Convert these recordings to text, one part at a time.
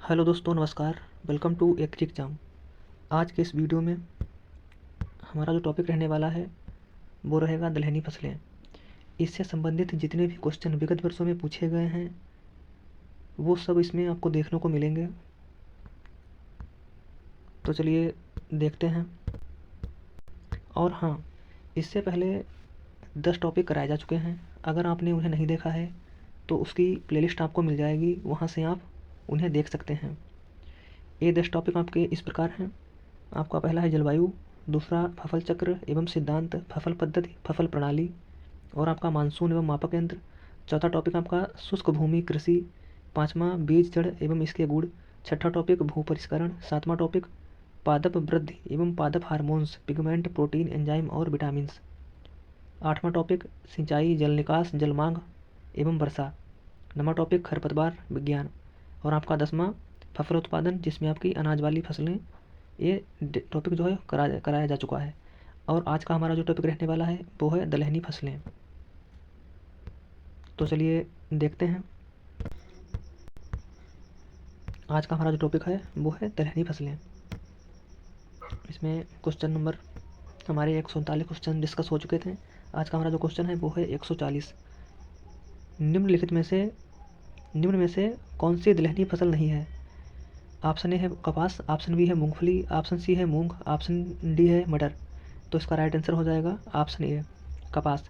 Hello दोस्तों, नमस्कार। Welcome to agri exam. आज के इस वीडियो में हमारा जो टॉपिक रहने वाला है वो रहेगा दलहनी फसलें। इससे संबंधित जितने भी क्वेश्चन विगत वर्षों में पूछे गए हैं वो सब इसमें आपको देखने को मिलेंगे। तो चलिए देखते हैं। और हाँ, इससे पहले 10 टॉपिक कराए जा चुके हैं। अगर आपने उन्हें नहीं देखा है तो उसकी प्लेलिस्ट आपको मिल जाएगी, वहाँ से आप उन्हें देख सकते हैं। ये 10 टॉपिक आपके इस प्रकार हैं। आपका पहला है जलवायु, दूसरा फसल चक्र एवं सिद्धांत, फसल पद्धति, फसल प्रणाली और आपका मानसून एवं मापक यंत्र। चौथा टॉपिक आपका शुष्क भूमि कृषि, पाँचवा बीज जड़ एवं इसके गुण, छठा टॉपिक भू परिष्करण, सातवां टॉपिक पादप वृद्धि एवं पादप हार्मोन्स, पिगमेंट, प्रोटीन, एंजाइम और विटामिन्स, आठवां टॉपिक सिंचाई, जल निकास, जल मांग एवं वर्षा, नौवां टॉपिक खरपतवार विज्ञान और आपका 10वां फसल उत्पादन, जिसमें आपकी अनाज वाली फसलें। ये टॉपिक जो है कराया जा चुका है। और आज का हमारा जो टॉपिक रहने वाला है वो है दलहनी फसलें। तो चलिए देखते हैं। आज का हमारा जो टॉपिक है वो है दलहनी फसलें। इसमें क्वेश्चन नंबर हमारे 139 क्वेश्चन डिस्कस हो चुके थे। आज का हमारा जो क्वेश्चन है वो है 140। निम्न में से कौन सी दलहनी फसल नहीं है? ऑप्शन ए है कपास, ऑप्शन बी है मूंगफली, ऑप्शन सी है मूंग, ऑप्शन डी है मटर। तो इसका राइट आंसर हो जाएगा ऑप्शन ए, कपास।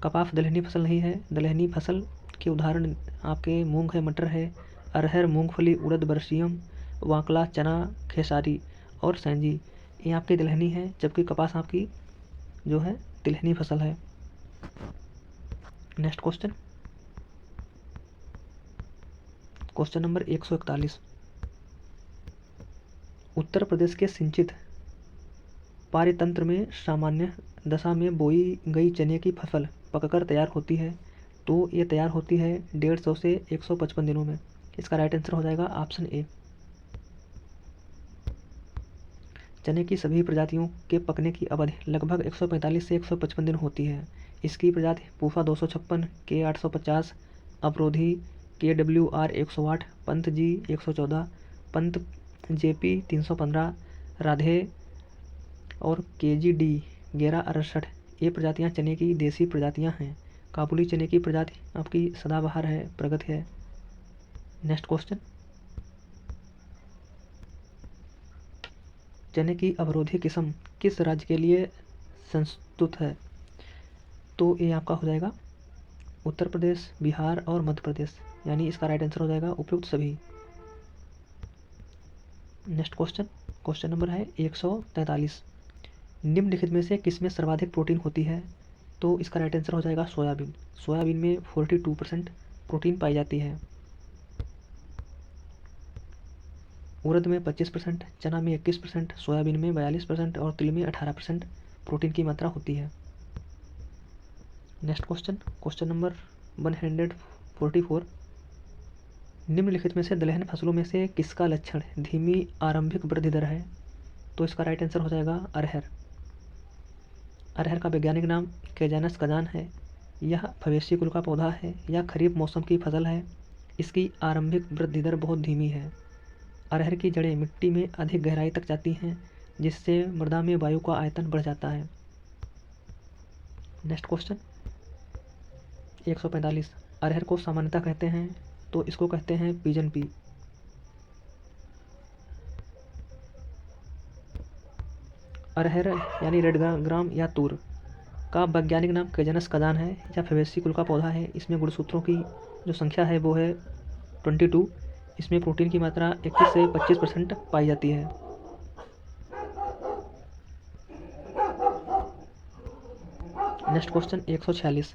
कपास दलहनी फसल नहीं है। दलहनी फसल के उदाहरण आपके मूंग है, मटर है, अरहर, मूंगफली, उड़द, बरसियम, वाकला, चना, खेसारी और सैंजी। ये आपकी दलहनी है, जबकि कपास आपकी जो है तिलहनी फसल है। Next question, question number 141। Uttar Pradesh के सिंचित पारतंत्र में सामान्य दशा में बोई गई चने की फसल पककर तैयार होती है, तो ये तैयार होती है 150 से 155 दिनों में। इसका राइट आंसर हो जाएगा ऑप्शन ए। चने की सभी प्रजातियों के पकने की अवधि लगभग 145 से 155 दिन होती है। इसकी प्रजाति पूसा 256, के 850, अवरोधी, KWR 108, पंत जी 114, पंत JP 315, राधे और KGD 1168। ये प्रजातियाँ चने की देसी प्रजातियाँ हैं। काबुली चने की प्रजाति आपकी सदाबहार है, प्रगति है। नेक्स्ट क्वेश्चन, चने की अवरोधी किस्म किस राज्य के लिए संस्तुत है? तो ये आपका हो जाएगा उत्तर प्रदेश, बिहार और मध्य प्रदेश, यानी इसका राइट आंसर हो जाएगा उपयुक्त सभी। नेक्स्ट क्वेश्चन, क्वेश्चन नंबर है 143। निम्नलिखित में से किसमें सर्वाधिक प्रोटीन होती है? तो इसका राइट आंसर हो जाएगा सोयाबीन। सोयाबीन में 42% प्रोटीन पाई जाती है। उड़द में 25%, चना में 21%, सोयाबीन में 42% और तिल में 18% प्रोटीन की मात्रा होती है। Next question, question number 144। निम्नलिखित में से दलहन फसलों में से किसका लक्षण धीमी आरंभिक वृद्धि दर है? तो इसका राइट आंसर हो जाएगा अरहर। अरहर का वैज्ञानिक नाम कैजानस कजान है। यह फबेसी कुल का पौधा है। यह खरीफ मौसम की फसल है। इसकी आरंभिक वृद्धि दर बहुत धीमी है। अरहर की जड़ें मिट्टी में अधिक गहराई तक जाती हैं, जिससे मृदा में वायु का आयतन बढ़ जाता है। Next question 145। अरहर को सामान्यतः कहते हैं, तो इसको कहते हैं पिजन पी। अरहर यानी रेड ग्राम या तूर का वैज्ञानिक नाम कैजनस कजान है। यह फेबेसी कुल का पौधा है। इसमें गुणसूत्रों की जो संख्या है वो है 22। इसमें प्रोटीन की मात्रा 21 से 25% पाई जाती है। Next question 146।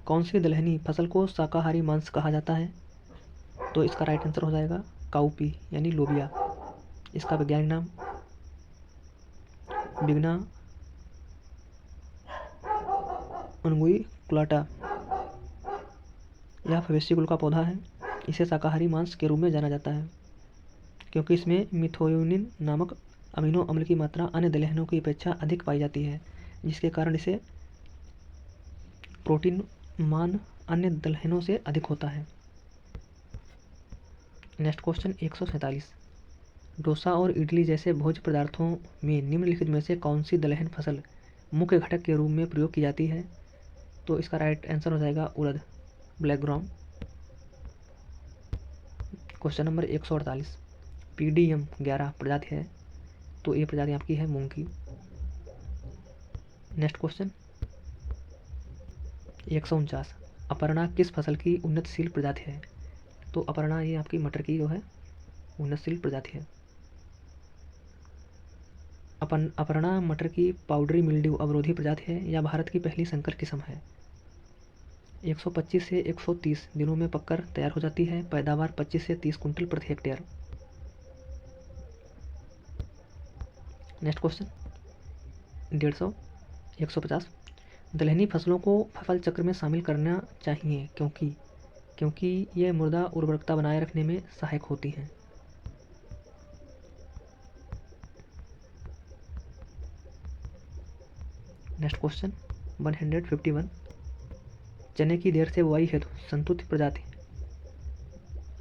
कौन सी दलहनी फसल को शाकाहारी मांस कहा जाता है? तो इसका राइट आंसर हो जाएगा काउपी यानी लोबिया। इसका वैज्ञानिक नाम बिगना उनगुइकुलाटा। यह फबेसी कुल का पौधा है। इसे शाकाहारी मांस के रूप में जाना जाता है क्योंकि इसमें मिथोयोनिन नामक अमीनो अम्ल की मात्रा अन्य दलहनों की अपेक्षा अधिक पाई जाती है, जिसके कारण इसे प्रोटीन मान अन्य दलहनों से अधिक होता है। नेक्स्ट क्वेश्चन 147, डोसा और इडली जैसे भोज्य पदार्थों में निम्नलिखित में से कौन सी दलहन फसल मुख्य घटक के रूप में प्रयोग की जाती है? तो इसका राइट आंसर हो जाएगा urad, black gram. Question number 148, PDM 11 प्रजाति है, तो ये प्रजाति आपकी है मूंग की। नेक्स्ट क्वेश्चन 149, अपर्णा किस फसल की उन्नतशील प्रजाति है? तो अपर्णा ये आपकी मटर की जो है उन्नतशील प्रजाति है। अपर्णा मटर की पाउडरी मिल्ड्यू अवरोधी प्रजाति है या भारत की पहली संकर किस्म है। 125 से 130 दिनों में पककर तैयार हो जाती है। पैदावार 25 से 30 कुंटल प्रति हेक्टेयर। नेक्स्ट क्वेश्चन 150, 150, दलहनी फसलों को फसल चक्र में शामिल करना चाहिए क्योंकि ये मृदा उर्वरकता बनाए रखने में सहायक होती हैं। नेक्स्ट क्वेश्चन 151, चने की देर से बुआई हेतु संतुलित प्रजाति।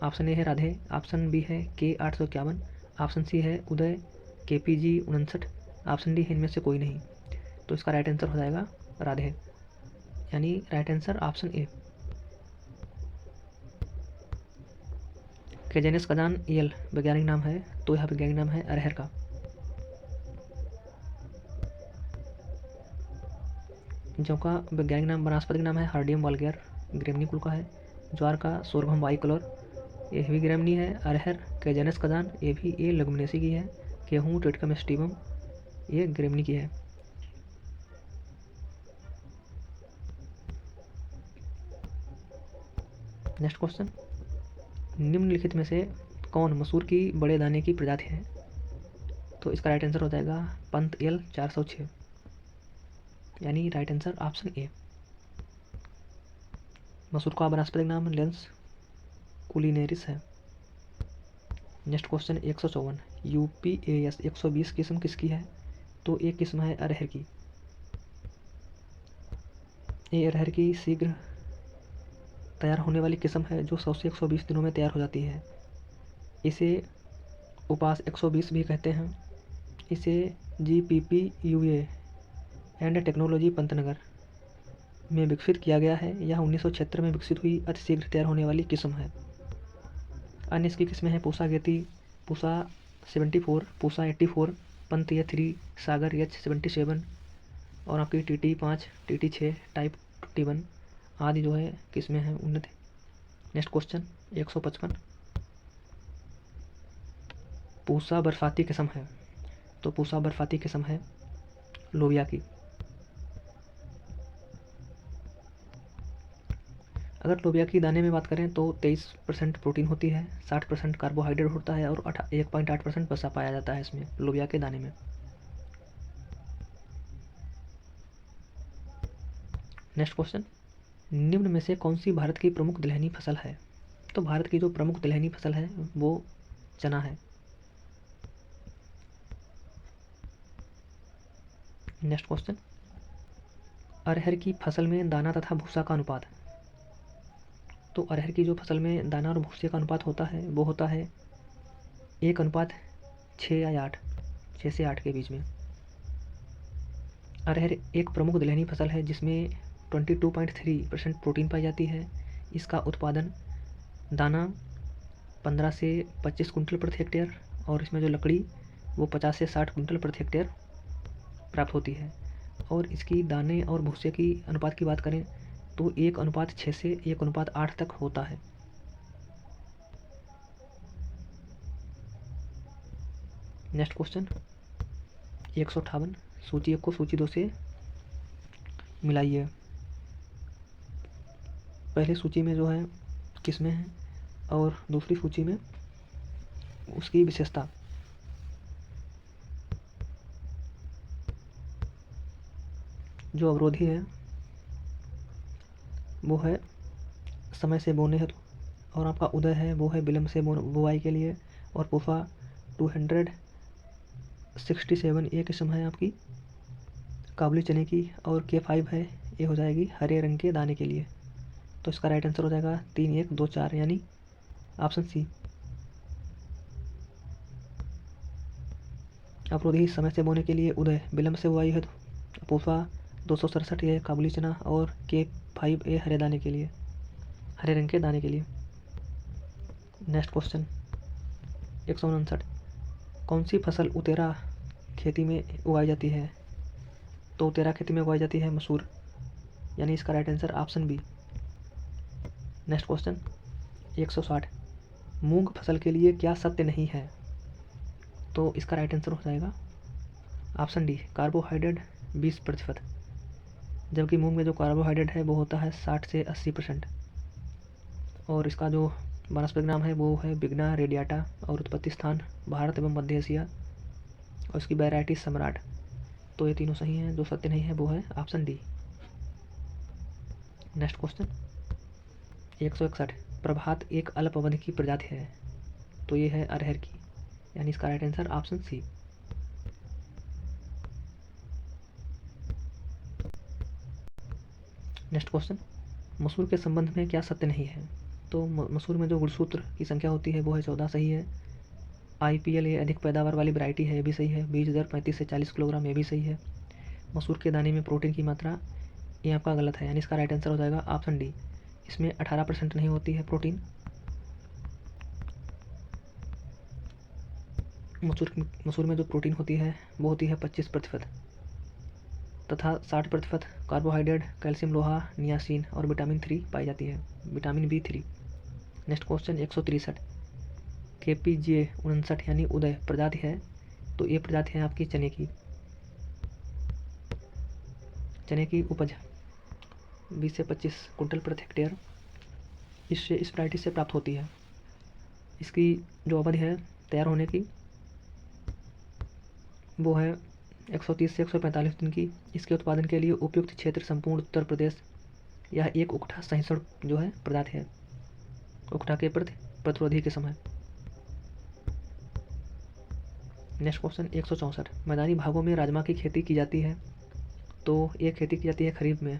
ऑप्शन ए है राधे, ऑप्शन बी है K851, ऑप्शन सी है उदय KPG 59, ऑप्शन डी है इनमें से कोई नहीं। तो इसका राइट आंसर हो जाएगा राधे, यानी राइट आंसर ऑप्शन ए। केजेनस कदान यल वैज्ञानिक नाम है, तो यह वैज्ञानिक नाम है अरहर का। जौ का वैज्ञानिक नाम वनस्पतिक नाम है हार्डियम वल्गैर, ग्रेमनी कुल का है। ज्वार का सोरघम बाइकलर, ये भी ग्रेमनी है। अरहर केजेनस कदान, ये भी ये लेगुमिनेसी की है। गेहूँ टिटकम स्टीबम, ये ग्रेमनी की है। नेक्स्ट क्वेश्चन, निम्नलिखित में से कौन मसूर की बड़े दाने की प्रजाति है? तो इसका राइट आंसर हो जाएगा पंत L 406, यानी राइट आंसर ऑप्शन ए। मसूर का वनस्पतिक नाम लेंस कुलिनेरिस है। नेक्स्ट क्वेश्चन 154, UPAS 120 किस्म किसकी है? तो एक किस्म है अरहर की। ये अरहर की शीघ्र तैयार होने वाली किस्म है जो 100 से 120 दिनों में तैयार हो जाती है। इसे उपास 120 भी कहते हैं। इसे GPPUA एंड टेक्नोलॉजी पंतनगर में विकसित किया गया है। यह 1976 में विकसित हुई अतिशीघ्र तैयार होने वाली किस्म है। अन्य इसकी किस्में हैं पूसा गेती, पूसा 74, पूसा 84, पंत H3, सागर H77 और आपकी TT5, TT6, टाइप 21 आदि जो है किस्में हैं उन्नत। नेक्स्ट क्वेश्चन 155, पूसा बरसाती किस्म है। तो पूसा बरसाती किस्म है लोबिया की। अगर लोबिया की दाने में बात करें तो 23% प्रोटीन होती है, 60% कार्बोहाइड्रेट होता है और 1.8% वसा पाया जाता है इसमें लोबिया के दाने में। नेक्स्ट क्वेश्चन, निम्न में से कौन सी भारत की प्रमुख दलहनी फसल है? तो भारत की जो प्रमुख दलहनी फसल है वो चना है। नेक्स्ट क्वेश्चन, अरहर की फसल में दाना तथा भूसा का अनुपात। तो अरहर की जो फसल में दाना और भूसे का अनुपात होता है वो होता है 1:6 या 8, 6 से 8 के बीच में। अरहर एक प्रमुख दलहनी फसल है जिसमें 22.3% प्रोटीन पाई जाती है। इसका उत्पादन दाना 15 से 25 कुंटल प्रति हेक्टेयर और इसमें जो लकड़ी वो 50 से 60 कुंटल प्रति हेक्टेयर प्राप्त होती है। और इसकी दाने और भूसे की अनुपात की बात करें तो 1:6 से 1:8 तक होता है। नेक्स्ट क्वेश्चन 158, सूची 1 को सूची 2 से मिलाइए। पहले सूची में जो है किस्में हैं और दूसरी सूची में उसकी विशेषता। जो अवरोधी है वो है समय से बोने हेतु और आपका उदय है वो है विलम्ब से बुआई के लिए। और पूफा 267 ये किस्म है आपकी काबुली चने की। और K5 है, ये हो जाएगी हरे रंग के दाने के लिए। तो इसका राइट आंसर हो जाएगा 3, 1, 2, 4, यानी ऑप्शन सी। अवरोधी समय से बोने के लिए उदय, विलंब से बुआई है अपूर्वा 267 ये काबुली चना, और K5A हरे दाने के लिए, हरे रंग के दाने के लिए। नेक्स्ट क्वेश्चन 159, कौन सी फसल उतेरा खेती में उगाई जाती है? तो उतेरा खेती में उगाई जाती है मसूर, यानी इसका right answer option B. Next question 160, मूंग फसल के लिए क्या सत्य नहीं है? तो इसका राइट आंसर हो जाएगा ऑप्शन डी, कार्बोहाइड्रेट 20%, जबकि मूंग में जो कार्बोहाइड्रेट है वो होता है 60 से 80%। और इसका जो वानस्पतिक नाम है वो है बिग्ना रेडियाटा, और उत्पत्ति स्थान भारत एवं मध्य एशिया, और इसकी वैरायटी सम्राट। तो ये तीनों सही हैं, जो सत्य नहीं है वो है ऑप्शन डी। नेक्स्ट क्वेश्चन 161, प्रभात एक अल्प अवधि की प्रजाति है, तो ये है अरहर की, यानी इसका right answer option C. Next question, मसूर के संबंध में क्या सत्य नहीं है? तो मसूर में जो गुणसूत्र की संख्या होती है वो है 14, सही है। IPL ये अधिक पैदावार वाली वैरायटी है, ये भी सही है। बीज दर 35 से 40 किलोग्राम, ये भी सही है। मसूर के दाने में प्रोटीन की मात्रा, ये आपका गलत है, यानी इसका राइट आंसर हो जाएगा ऑप्शन डी, इसमें 18% नहीं होती है प्रोटीन। मसूर में जो प्रोटीन होती है वो होती है 25%, तथा 60% कार्बोहाइड्रेट, कैल्शियम, लोहा, नियासिन और विटामिन 3 पाई जाती है, vitamin B3। Next question 163, KPJ 59 यानी उदय प्रजाति है, तो ये प्रजाति है आपकी चने की। चने की उपज 20 से 25 कुंटल प्रति हेक्टेयर इस वैरायटी से प्राप्त होती है। इसकी जो अवधि है तैयार होने की वो है 130 से 145 दिन की। इसके उत्पादन के लिए उपयुक्त क्षेत्र संपूर्ण उत्तर प्रदेश। यह एक उकठा सहिष्णु जो है प्रजाति है, उकठा के प्रति प्रतिरोधी के समय। नेक्स्ट क्वेश्चन 164, मैदानी भागों में राजमा की खेती की जाती है, तो ये खेती की जाती है खरीफ में।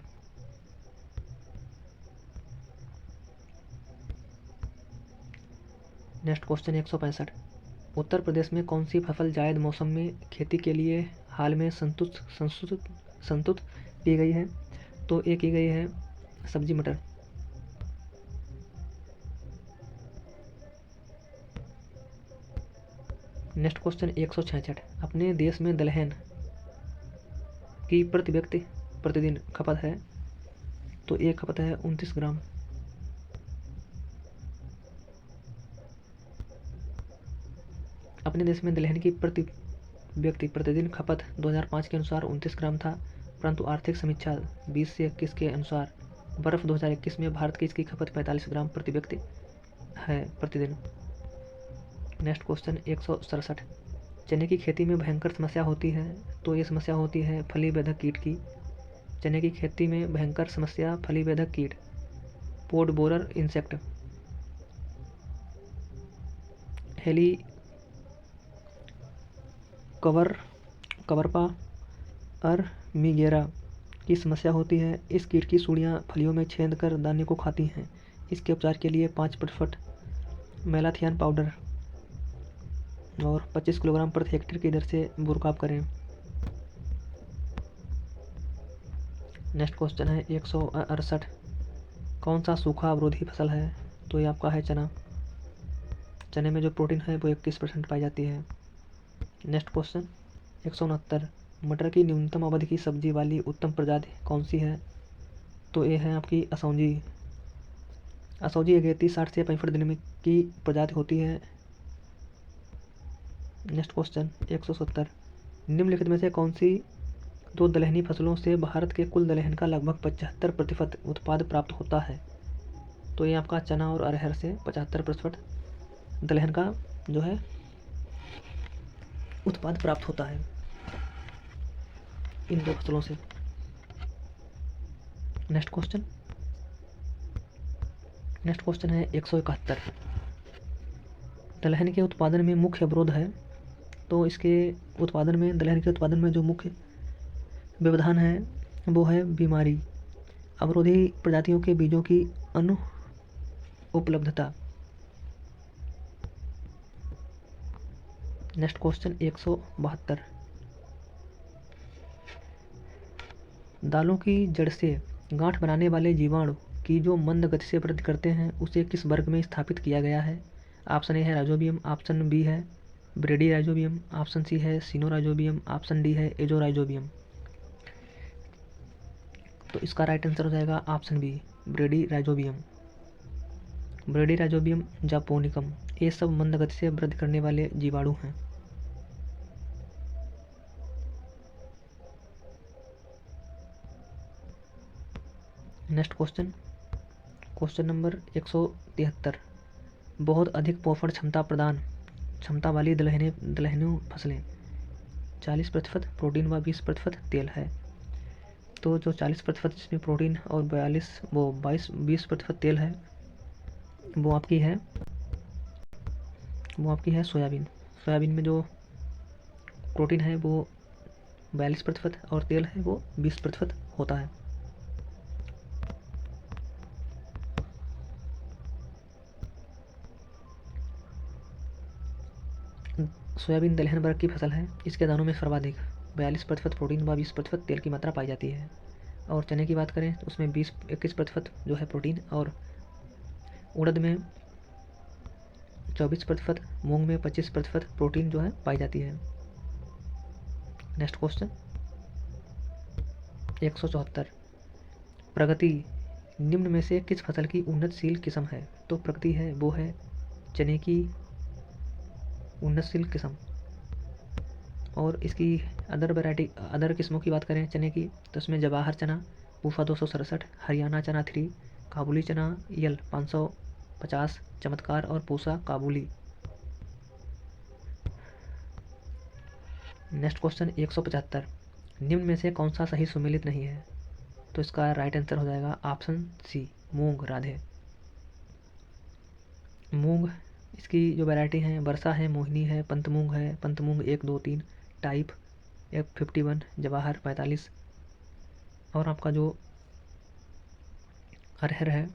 नेक्स्ट क्वेश्चन 165, उत्तर प्रदेश में कौन सी फसल जायद मौसम में खेती के लिए हाल में संतुष्ट की गई है? तो ये की गई है सब्जी मटर। नेक्स्ट क्वेश्चन 166, अपने देश में दलहन की प्रति व्यक्ति प्रतिदिन खपत है, तो एक खपत है 29 ग्राम। अपने देश में दलहन की प्रति व्यक्ति प्रतिदिन खपत 2005 के अनुसार 29 ग्राम था, परंतु आर्थिक समीक्षा 20 से 21 के अनुसार बर्फ 2021 में भारत की इसकी खपत 45 ग्राम प्रति व्यक्ति है प्रतिदिन। नेक्स्ट क्वेश्चन 167, चने की खेती में भयंकर समस्या होती है, तो ये समस्या होती है फली बेधक कीट की। चने की खेती में भयंकर समस्या फली बेधक कीट, पोड बोरर इंसेक्ट, हेली कवरपा मिगेरा की समस्या होती है। इस कीट की सुड़ियाँ फलियों में छेद कर दाने को खाती हैं। इसके उपचार के लिए 5% मेलाथियान पाउडर और 25 किलोग्राम प्रति हेक्टेयर की दर से बुरकाब करें। नेक्स्ट क्वेश्चन है 168, कौन सा सूखा अवरोधी फसल है? तो ये आपका है चना। चने में जो प्रोटीन है वो 21% पाई जाती है। नेक्स्ट क्वेश्चन 169, मटर की न्यूनतम अवधि की सब्जी वाली उत्तम प्रजाति कौन सी है? तो ये है आपकी असौजी। असौजी अगेती 60 से 65 दिन में की प्रजाति होती है। नेक्स्ट क्वेश्चन 170, निम्नलिखित में से कौन सी दो दलहनी फसलों से भारत के कुल दलहन का लगभग 75% उत्पाद प्राप्त होता है? तो ये आपका चना और अरहर से 75% दलहन का जो है उत्पाद प्राप्त होता है, इन दो फसलों से। नेक्स्ट क्वेश्चन है 171, दलहन के उत्पादन में मुख्य अवरोध है, तो इसके उत्पादन में दलहन के उत्पादन में जो मुख्य व्यवधान है वो है बीमारी, अवरोधी प्रजातियों के बीजों की अनुपलब्धता। Next question 172। दालों की जड़ से गांठ बनाने वाले जीवाणु की जो मंद गति से वृद्धि करते हैं उसे किस वर्ग में स्थापित किया गया है? ऑप्शन ए है राइजोबियम, ऑप्शन बी है ब्रेडी राइजोबियम, ऑप्शन सी है सिनोराइजोबियम, ऑप्शन डी है एजोराइजोबियम। तो इसका राइट आंसर हो जाएगा option B bradyrhizobium. Bradyrhizobium japonicum, ये सब मंद गति से वृद्धि करने वाले जीवाणु हैं। Next question, question number 173। बहुत अधिक पोषण क्षमता वाली दलहनी फसलें 40% प्रोटीन व 20% तेल है। तो जो 40% इसमें प्रोटीन और 20% तेल है वो आपकी है सोयाबीन। सोयाबीन में जो प्रोटीन है वो 42% और तेल है वो 20% होता है। सोयाबीन दलहन वर्ग की फसल है। इसके दानों में सर्वाधिक 42% प्रोटीन व 20% तेल की मात्रा पाई जाती है। और चने की बात करें तो उसमें 21% जो है प्रोटीन, और उड़द में 24%, मूंग में 25% प्रोटीन जो है पाई जाती है। Next question 174। प्रगति निम्न में से किस फसल की उन्नतशील किस्म है? तो प्रगति है वो है चने की उन्नतशील किस्म। और इसकी अदर किस्मों की बात करें चने की तो उसमें जवाहर चना, पूसा 267, हरियाणा चना 3, काबुली चना यल 550, चमत्कार और पूसा काबुली। Next question 175। निम्न में से कौन सा सही सुमेलित नहीं है? तो इसका राइट आंसर हो जाएगा ऑप्शन सी मूंग राधे। मूंग, इसकी जो वैरायटी है वर्षा है, मोहिनी है, पंतमूंग है, पंतमूंग 1, 2, 3, टाइप F51, जवाहर 45। और आपका जो अरहर है,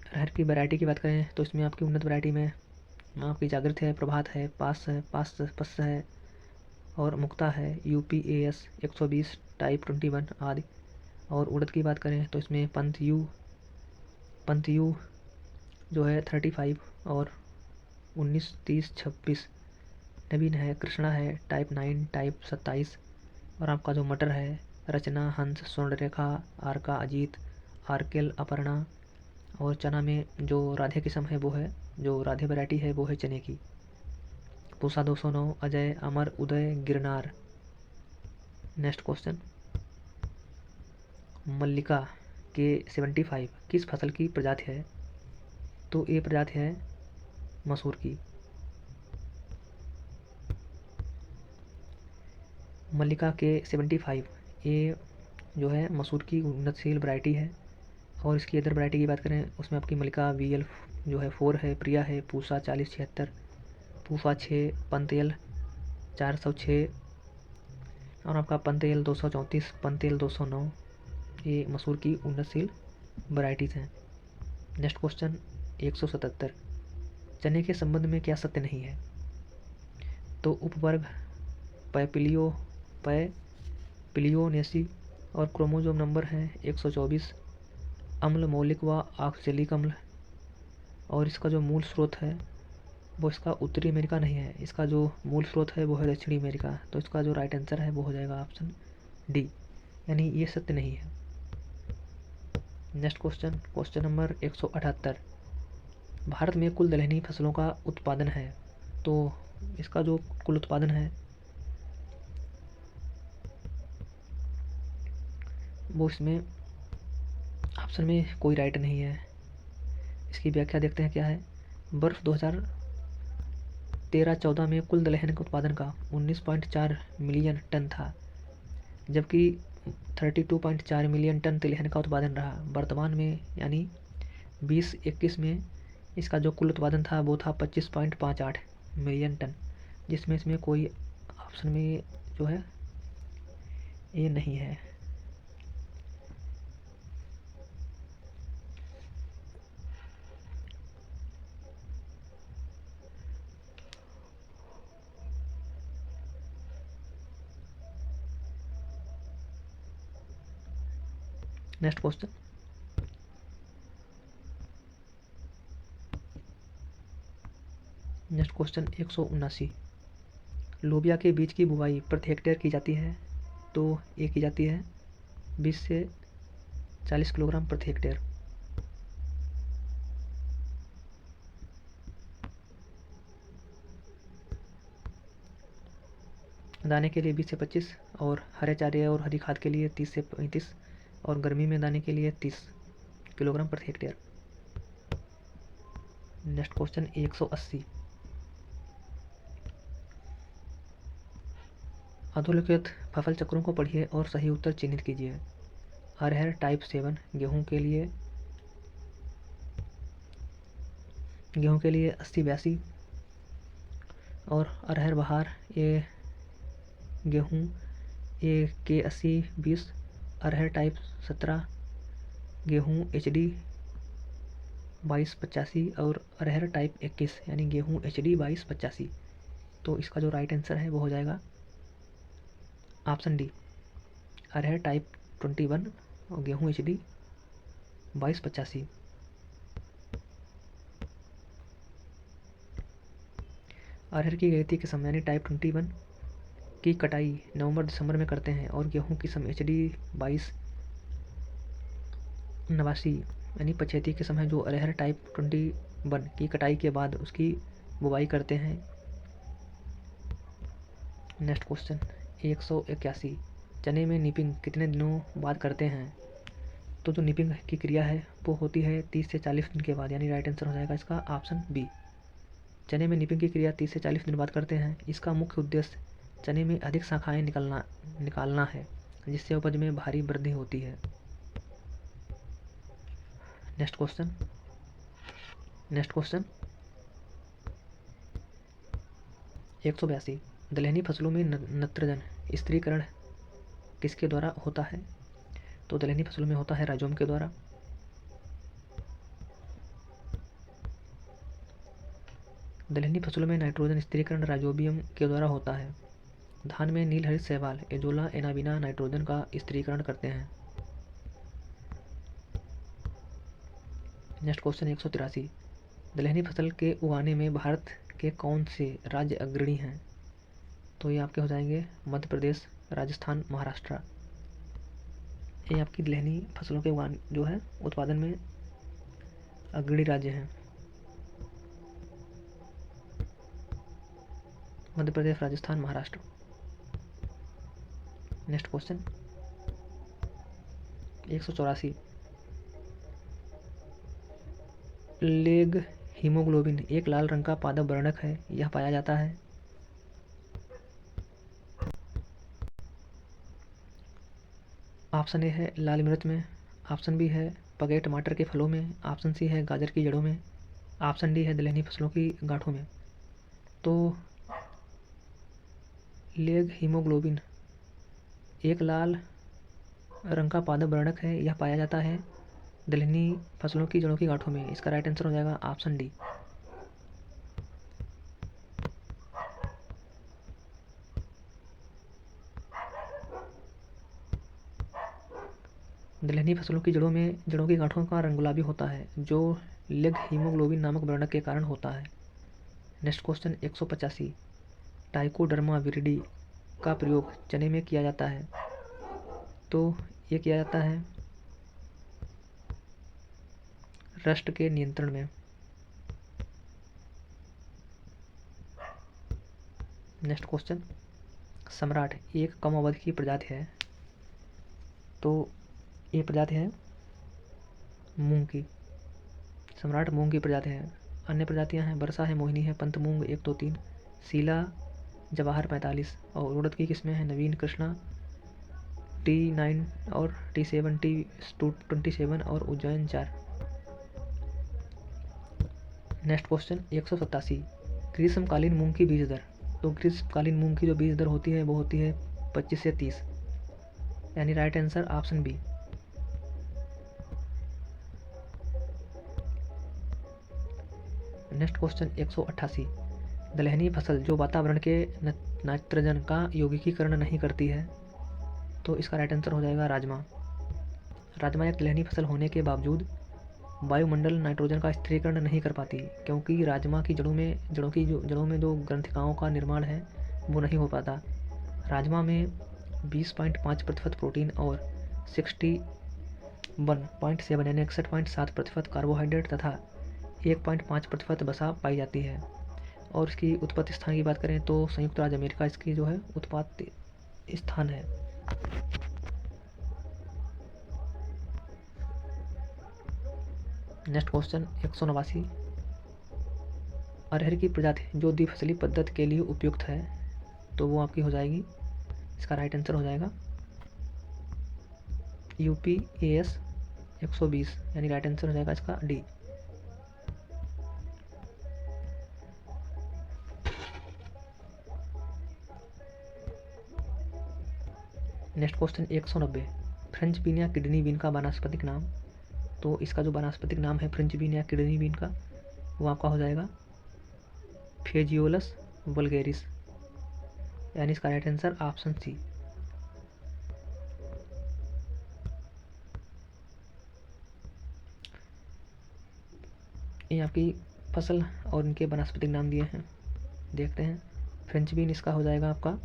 अरहर की वैरायटी की बात करें तो इसमें आपकी उन्नत वैरायटी में आपकी जागृत है, प्रभात है, पास है और मुक्ता है, UPAS 120, टाइप 21 आदि। और उड़द की बात करें तो इसमें पंत यू जो है 35 और 19, 30, 26 नवीन है, कृष्णा है, टाइप 9, टाइप 27। और आपका जो मटर है रचना, हंस, स्वर्णरेखा, आरका, अजीत, आर्केल, अपर्णा। और चना में जो राधे किस्म है वो है, जो राधे वैरायटी है वो है चने की, पूसा 209, अजय, अमर, उदय, गिरनार। नेक्स्ट क्वेश्चन, मल्लिका के 75 किस फसल की प्रजाति है? तो ये प्रजाति है मसूर की। मल्लिका के 75 ये जो है मसूर की उन्नतशील वैरायटी है। और इसकी अदर वैरायटी की बात करें उसमें आपकी मल्लिका VL जो है 4 है, प्रिया है, पूसा 4076, पूफा 6, पंतेल 406 और आपका पंतेल 234, पंतेल 209। ये मसूर की उन्नतशील वैरायटीज़ हैं। Next question 177। चने के संबंध में क्या सत्य नहीं है? तो उपवर्ग पैपिलियोनेसी और क्रोमोसोम नंबर है 124, अम्ल मौलिक व ऑक्जेलिक अम्ल। और इसका जो मूल स्रोत है वो इसका उत्तरी अमेरिका नहीं है, इसका जो मूल स्रोत है वो है दक्षिणी अमेरिका। तो इसका जो राइट आंसर है वो हो जाएगा ऑप्शन डी, यानी ये सत्य नहीं है। Next question, question number 178। Bharat में कुल दलहनी फसलों का उत्पादन है, तो इसका जो कुल उत्पादन है वो इसमें ऑप्शन में कोई राइट नहीं है। इसकी व्याख्या देखते हैं क्या है। वर्ष 2013-14 में कुल दलहन के उत्पादन का 19.4 मिलियन टन था, जबकि 32.4 मिलियन टन तिलहन का उत्पादन रहा। वर्तमान में यानी 2021 में इसका जो कुल उत्पादन था वो था 25.58 मिलियन टन, जिसमें इसमें कोई ऑप्शन में जो है ये नहीं है। नेक्स्ट क्वेश्चन, नेक्स्ट क्वेश्चन 179, लोबिया के बीज की बुवाई प्रति हेक्टेयर की जाती है? तो ये की जाती है 20 से 40 किलोग्राम प्रति हेक्टेयर। दाने के लिए 20 से 25 और हरे चारे और हरी खाद के लिए 30 से 35 और गर्मी में दाने के लिए 30 किलोग्राम प्रति हेक्टेयर। नेक्स्ट क्वेश्चन 180, अधोलिखित फसल चक्रों को पढ़िए और सही उत्तर चिन्हित कीजिए। अरहर टाइप 7 गेहूं के लिए 80-82 और अरहर बहार ये गेहूं ये के 80-20, अरहर टाइप 17 गेहूं HD 22-85 और अरहर टाइप 21 यानी गेहूं HD 22-85। तो इसका जो राइट आंसर है वो हो जाएगा ऑप्शन डी, अरहर टाइप 21 और गेहूं HD 22-85। अरहर की खेती के समय यानी टाइप 21 की कटाई नवंबर-दिसंबर में करते हैं और गेहूं की समय HD 22-89 यानी पछेती के समय जो अरहर टाइप 21 की कटाई के बाद उसकी बुवाई करते हैं। नेक्स्ट क्वेश्चन 181, चने में निपिंग कितने दिनों बाद करते हैं? तो जो निपिंग की क्रिया है वो होती है 30 से 40 दिन के बाद, यानी राइट आंसर हो जाएगा इसका ऑप्शन बी। चने में निपिंग की क्रिया 30 से 40 दिन बाद करते हैं। इसका मुख्य उद्देश्य चने में अधिक शाखाएं निकालना है, जिससे उपज में भारी वृद्धि होती है। नेक्स्ट क्वेश्चन 182, दलहनी फसलों में नत्रजन स्थिरीकरण किसके द्वारा होता है? तो दलहनी फसलों में होता है राइजोम के द्वारा। दलहनी फसलों में नाइट्रोजन स्थिरीकरण राइजोबियम के द्वारा होता है। धान में नील हरित शैवाल एजोला एनाबिना नाइट्रोजन का स्थिरीकरण करते हैं। नेक्स्ट क्वेश्चन 183, दलहनी फसल के उगाने में भारत के कौन से राज्य अग्रणी हैं? तो ये आपके हो जाएंगे मध्य प्रदेश, राजस्थान, महाराष्ट्र। ये आपकी दलहनी फसलों के उगान जो है उत्पादन में अग्रणी राज्य हैं। Madhya Pradesh, Rajasthan, Maharashtra. Next question 184, leghaemoglobin एक लाल रंग का पादप वर्णक है, यह पाया जाता है। ऑप्शन ए है लाल मिर्च में, ऑप्शन बी है पके टमाटर के फलों में, ऑप्शन सी है गाजर की जड़ों में, ऑप्शन डी है दलहनी फसलों की गांठों में। तो लेग हीमोग्लोबिन एक लाल रंग का पादप वर्णक है, यह पाया जाता है दलहनी फसलों की जड़ों की गांठों में। इसका राइट आंसर हो जाएगा ऑप्शन डी। दलहनी फसलों की जड़ों की गांठों का रंग गुलाबी होता है, जो लेग हीमोग्लोबिन नामक वर्णक के कारण होता है। नेक्स्ट क्वेश्चन 185, ट्राइकोडर्मा विरिडी का प्रयोग चने में किया जाता है। तो ये किया जाता है रस्ट के नियंत्रण में। नेक्स्ट क्वेश्चन, सम्राट एक कम अवधि की प्रजाति है। तो ये प्रजाति है मूंग की। सम्राट मूंग की प्रजाति है। अन्य प्रजातियां हैं वर्षा है, मोहिनी है, पंत मूंग 1, 2, 3, शीला, जवाहर 45 और उड़द की किस्में हैं नवीन, कृष्णा, T9 और T7, T27 और उज्जैन 4। नेक्स्ट क्वेश्चन 187, ग्रीष्मकालीन मूंग की बीज दर। तो ग्रीष्मकालीन मूंग की जो बीज दर होती है वो होती है 25 से 30, यानी right answer option B. Next question 188, दलहनी फसल जो वातावरण के नाइट्रोजन का यौगिकीकरण नहीं करती है। तो इसका राइट आंसर हो जाएगा राजमा। राजमा एक तिलहनी फसल होने के बावजूद वायुमंडल नाइट्रोजन का स्थिरीकरण नहीं कर पाती, क्योंकि राजमा की जड़ों में जो ग्रंथिकाओं का निर्माण है वो नहीं हो पाता। राजमा में 20.5% प्रोटीन और 61.7 यानी 61.7% कार्बोहाइड्रेट तथा 1.5% वसा पाई जाती है। और इसकी उत्पत्ति स्थान की बात करें तो संयुक्त राज्य अमेरिका इसकी जो है उत्पत्ति स्थान है। Next question 189। अरहर की प्रजाति जो द्विफसली पद्धति के लिए उपयुक्त है, तो वो आपकी हो जाएगी, इसका राइट आंसर हो जाएगा UPAS 120, यानी राइट आंसर हो जाएगा इसका D. Next question 190। French bean या किडनी बीन का वानस्पतिक नाम, तो इसका जो वानस्पतिक नाम है फ्रेंच बीन या किडनी बीन का, वो आपका हो जाएगा फेजियोलस वल्गेरिस, यानी इसका राइट आंसर ऑप्शन सी। ये आपकी फसल और इनके वानस्पतिक नाम दिए हैं, देखते हैं। फ्रेंच बीन इसका हो जाएगा आपका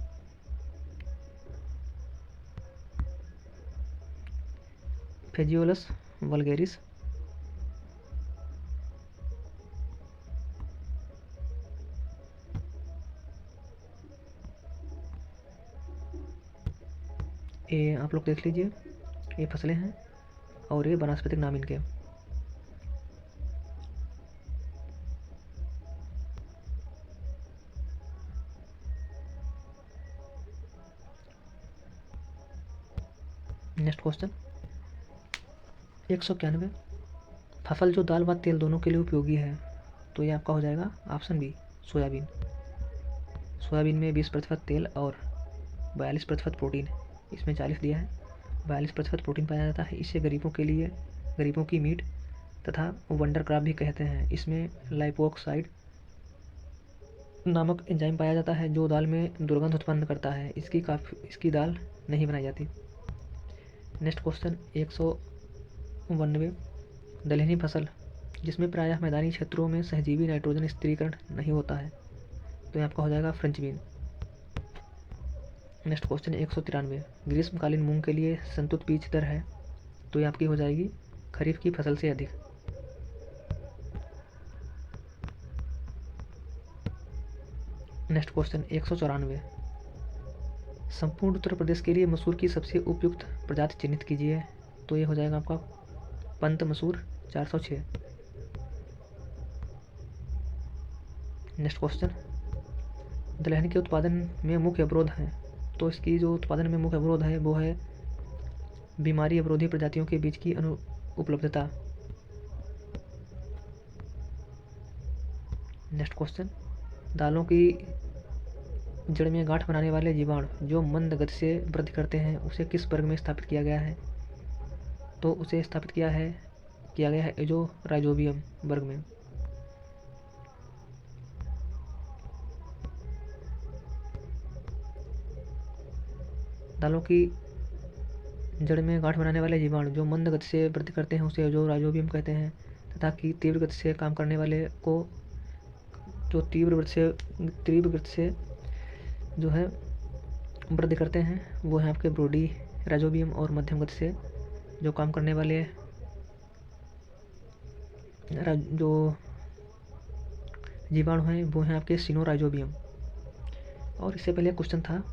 फेजियोलस वल्गेरिस। ये आप लोग देख लीजिए, ये फसलें हैं और ये वानस्पतिक नाम इनके। Next question 191। फसल जो दाल व तेल दोनों के लिए उपयोगी है, तो ये आपका हो जाएगा ऑप्शन बी सोयाबीन। सोयाबीन में 20% तेल और 42% प्रोटीन, इसमें 40 दिया है, 42% प्रोटीन पाया जाता है। इसे गरीबों की मीट तथा वंडर क्रॉप भी कहते हैं। इसमें लाइपोक्साइड नामक एंजाइम पाया जाता है जो दाल में दुर्गंध उत्पन्न करता है। इसकी दाल नहीं बनाई जाती। Next question 192। दलहनी फसल जिसमें प्रायः मैदानी क्षेत्रों में सहजीवी नाइट्रोजन स्थिरीकरण नहीं होता है, तो ये आपका हो जाएगा फ्रेंच बीन। Next question 193। ग्रीष्मकालीन मूंग के लिए संतुलित बीज दर है, तो ये आपकी हो जाएगी खरीफ की फसल से अधिक। Next question 194। संपूर्ण उत्तर प्रदेश के लिए मसूर की सबसे उपयुक्त प्रजाति चिन्हित कीजिए, तो ये हो जाएगा आपका पंत मसूर 406। नेक्स्ट क्वेश्चन दलहन के उत्पादन में मुख्य अवरोध है, तो इसकी जो उत्पादन में मुख्य अवरोध है वो है बीमारी अवरोधी प्रजातियों के बीच की उपलब्धता। नेक्स्ट क्वेश्चन दालों की जड़ में गांठ बनाने वाले जीवाणु जो मंद गति से वृद्धि करते हैं, उसे किस वर्ग में स्थापित किया गया है, तो उसे स्थापित किया गया है जो राइजोबियम वर्ग में। दालों की जड़ में गांठ बनाने वाले जीवाणु जो मंद गति से वृद्धि करते हैं उसे जो राइजोबियम कहते हैं, तथा कि तीव्र गति से काम करने वाले को जो तीव्र गति से जो है वृद्धि करते हैं वो है आपके ब्रोडी राइजोबियम, और मध्यम गति से जो काम करने वाले जो जीवाणु हैं वो हैं आपके सिनोराइजोबियम। और इससे पहले क्वेश्चन था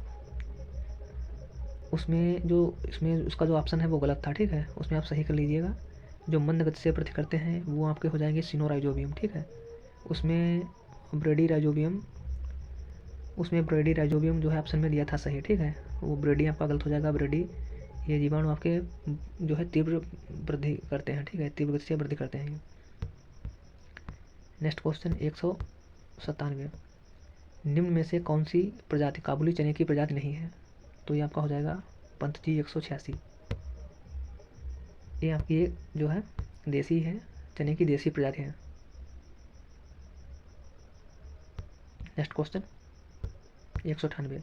इसमें उसका जो ऑप्शन है वो गलत था, ठीक है, उसमें आप सही कर लीजिएगा। जो मंद गति से वृद्धि करते हैं वो आपके हो जाएंगे सिनोराइजोबियम, ठीक है। उसमें ब्रेडी राइजोबियम जो है ऑप्शन में दिया था सही, ठीक है, वो ब्रेडी आपका गलत हो जाएगा। ब्रेडी ये जीवाणु आपके जो है तीव्र वृद्धि करते हैं, ठीक है, तीव्र गति से वृद्धि करते हैं। Next question 197। निम्न में से कौन सी प्रजाति काबुली चने की प्रजाति नहीं है, तो ये आपका हो जाएगा पंतजी 186। ये आपकी जो है देसी है, चने की देसी प्रजाति है। Next question 198।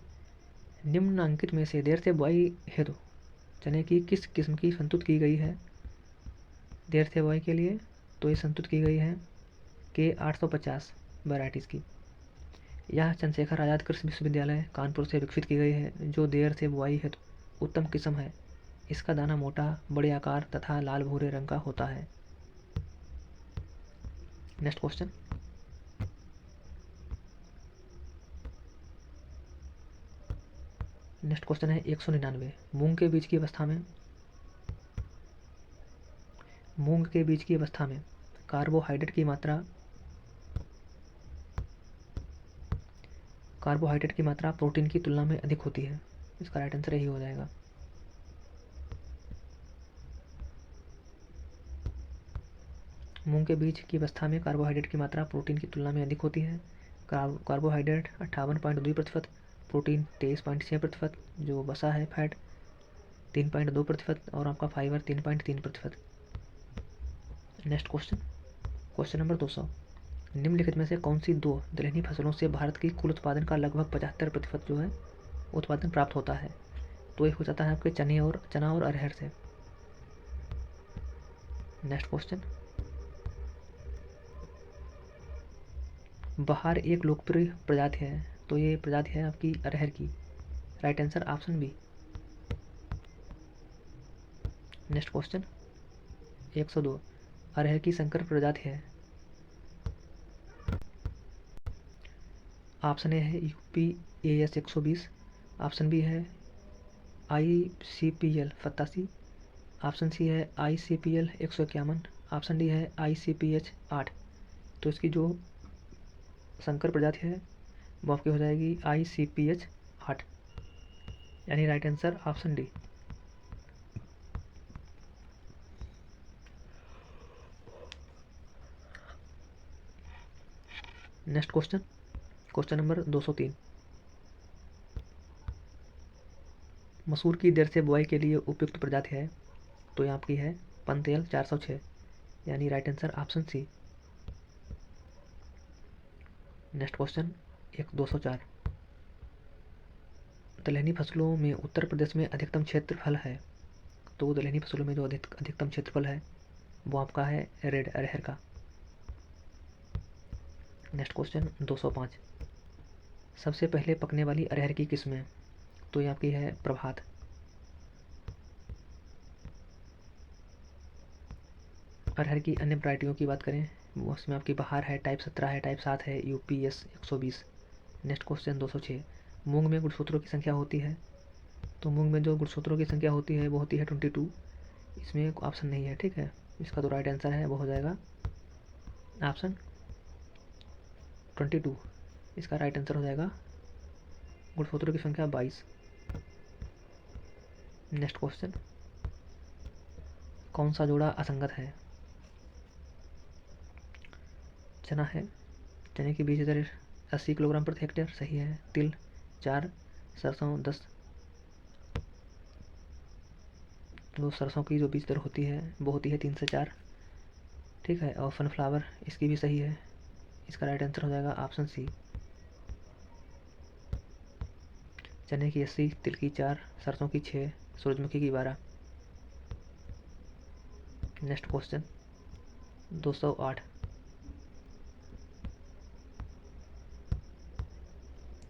निम्नांकित में से देर से बुआई हेतु चने की किस किस्म की संतुलित की गई है, देर से बुआई के लिए तो ये संतुलित की गई है कि 850 वैरायटीज़ की। यह चंद्रशेखर आज़ाद कृषि विश्वविद्यालय कानपुर से विकसित की गई है, जो देर से बुआई हेतु उत्तम किस्म है। इसका दाना मोटा, बड़े आकार तथा लाल भूरे रंग का होता है। नेक्स्ट क्वेश्चन, है 199। मूंग के बीज की अवस्था में कार्बोहाइड्रेट की मात्रा प्रोटीन की तुलना में अधिक होती है। इसका राइट आंसर यही हो जाएगा। मूंग के बीज की अवस्था में कार्बोहाइड्रेट की मात्रा प्रोटीन की तुलना में अधिक होती है। कार्बोहाइड्रेट 58.2%, प्रोटीन 23.6%, जो वसा है फैट 3.2% और आपका फाइबर 3.3%। Next question number 200। निम्नलिखित में से कौन सी दो दलहनी फसलों से भारत की कुल उत्पादन का लगभग 75% जो है उत्पादन प्राप्त होता है? तो ये हो जाता है आपके चना और अरहर से। नेक्स्ट क्वेश्चन, बहार एक लोकप्रिय प्रजाति है, तो ये प्रजाति है आपकी अरहर की। Right answer option B. Next question 102। अरहर की संकर प्रजाति है। ऑप्शन ए है UPAS 120, ऑप्शन बी है ICPL 87, ऑप्शन सी है ICPL 151, ऑप्शन डी है ICPH 8। तो इसकी जो संकर प्रजाति है वो आपकी हो जाएगी ICPH 8, यानी right answer option D. Next question number 203। मसूर की देर से बुआई के लिए उपयुक्त प्रजाति है, तो ये आपकी है पंतेल 406, यानी right answer option C. Next question 204। दलहनी फसलों में उत्तर प्रदेश में अधिकतम क्षेत्रफल है, तो दलहनी फसलों में जो अधिकतम क्षेत्रफल है वो आपका है रेड अरहर का। Next question 205। सबसे पहले पकने वाली अरहर की किस्म है, तो ये आपकी है प्रभात। अरहर की अन्य वैरायटियों की बात करें वो उसमें आपकी बहार है, टाइप 17 है, टाइप 7 है, UPS 120। Next question 206। मूंग में गुणसूत्रों की संख्या होती है, तो मूंग में जो गुणसूत्रों की संख्या होती है वो होती है 22। इसमें ऑप्शन नहीं है, ठीक है। इसका तो राइट आंसर है वो हो जाएगा ऑप्शन 22। इसका राइट आंसर हो जाएगा गुणसूत्रों की संख्या 22। नेक्स्ट क्वेश्चन, कौन सा जोड़ा असंगत है? चना है, चने की बीज दर 80 किलोग्राम प्रति हेक्टेयर, सही है। तिल 4, सरसों 10। तो सरसों की जो बीज दर होती है वो होती है 3 से 4, ठीक है। और सनफ्लावर इसकी भी सही है। इसका राइट आंसर हो जाएगा ऑप्शन सी। चने की 80, तिल की 4, सरसों की 6, सूरजमुखी की 12। Next question 208।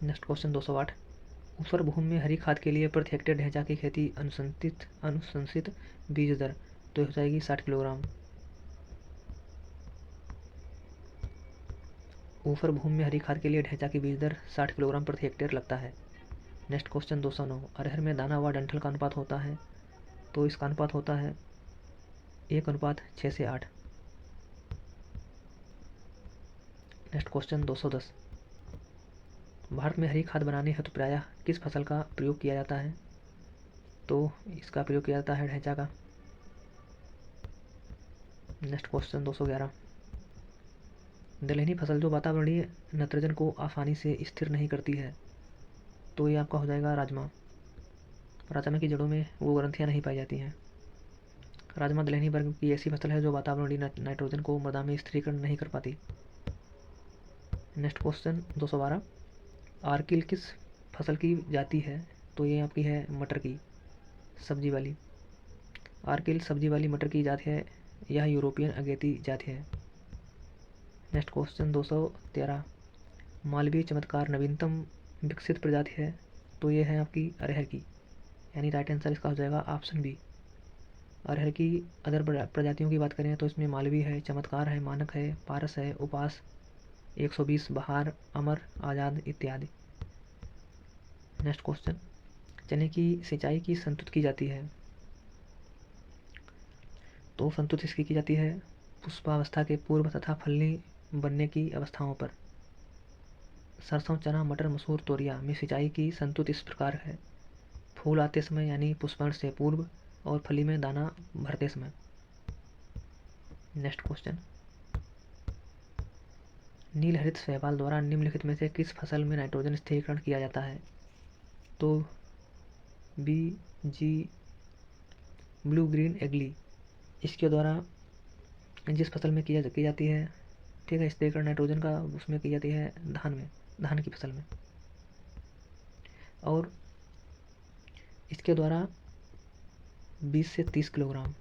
Next question 208। ऊसर भूमि में हरी खाद के लिए प्रति हेक्टेयर ढैंचा की खेती अनुशंसित बीज दर तो हो जाएगी 60 किलोग्राम। ऊसर भूमि में हरी खाद के लिए ढैंचा की बीज दर 60 किलोग्राम प्रति हेक्टेयर लगता है। Next question 209। अरहर में दाना व डंठल का अनुपात होता है, तो इसका अनुपात होता है 1:6 से 8। Next question 210। भारत में हरी खाद बनाने हेतु प्रायः किस फसल का प्रयोग किया जाता है? तो इसका प्रयोग किया जाता है ढैंचा का। Next question 211। दलहनी फसल जो वातावरणीय नाइट्रोजन को आसानी से स्थिर नहीं करती है, तो ये आपका हो जाएगा राजमा। राजमा की जड़ों में वो ग्रंथियाँ नहीं पाई जाती हैं। राजमा दलहनी वर्ग की ऐसी फसल है जो वातावरणीय नाइट्रोजन को मृदा में स्थिरीकरण नहीं कर पाती। Next question 212। आर्किल किस फसल की जाति है? तो ये आपकी है मटर की, सब्जी वाली। आर्किल सब्जी वाली मटर की जाति है, यह यूरोपियन अगेती जाति है। नेक्स्ट क्वेश्चन 213, मालवीय चमत्कार नवीनतम विकसित प्रजाति है, तो ये है आपकी अरहर की, यानी राइट आंसर इसका हो जाएगा ऑप्शन बी। अरहर की अदर प्रजातियों की बात करें तो इसमें मालवी है, चमत्कार है, मानक है, पारस है, उपास, 120, बहार, अमर, आज़ाद इत्यादि। नेक्स्ट क्वेश्चन, चने की सिंचाई की संतुत की जाती है, तो संतुत इसकी की जाती है पुष्पावस्था के पूर्व तथा फलनी बनने की अवस्थाओं पर। सरसों, चना, मटर, मसूर, तोरिया में सिंचाई की संतुत इस प्रकार है, फूल आते समय यानी पुष्पण से पूर्व और फली में दाना भरते समय। नेक्स्ट क्वेश्चन, नीलहरित शैवाल द्वारा निम्नलिखित में से किस फसल में नाइट्रोजन स्थिरीकरण किया जाता है, तो बी, जी, ब्लू ग्रीन एग्ली इसके द्वारा जिस फसल में की जाती है, ठीक है, स्थिरीकरण नाइट्रोजन का उसमें की जाती है धान की फसल में। और इसके द्वारा 20 से 30 किलोग्राम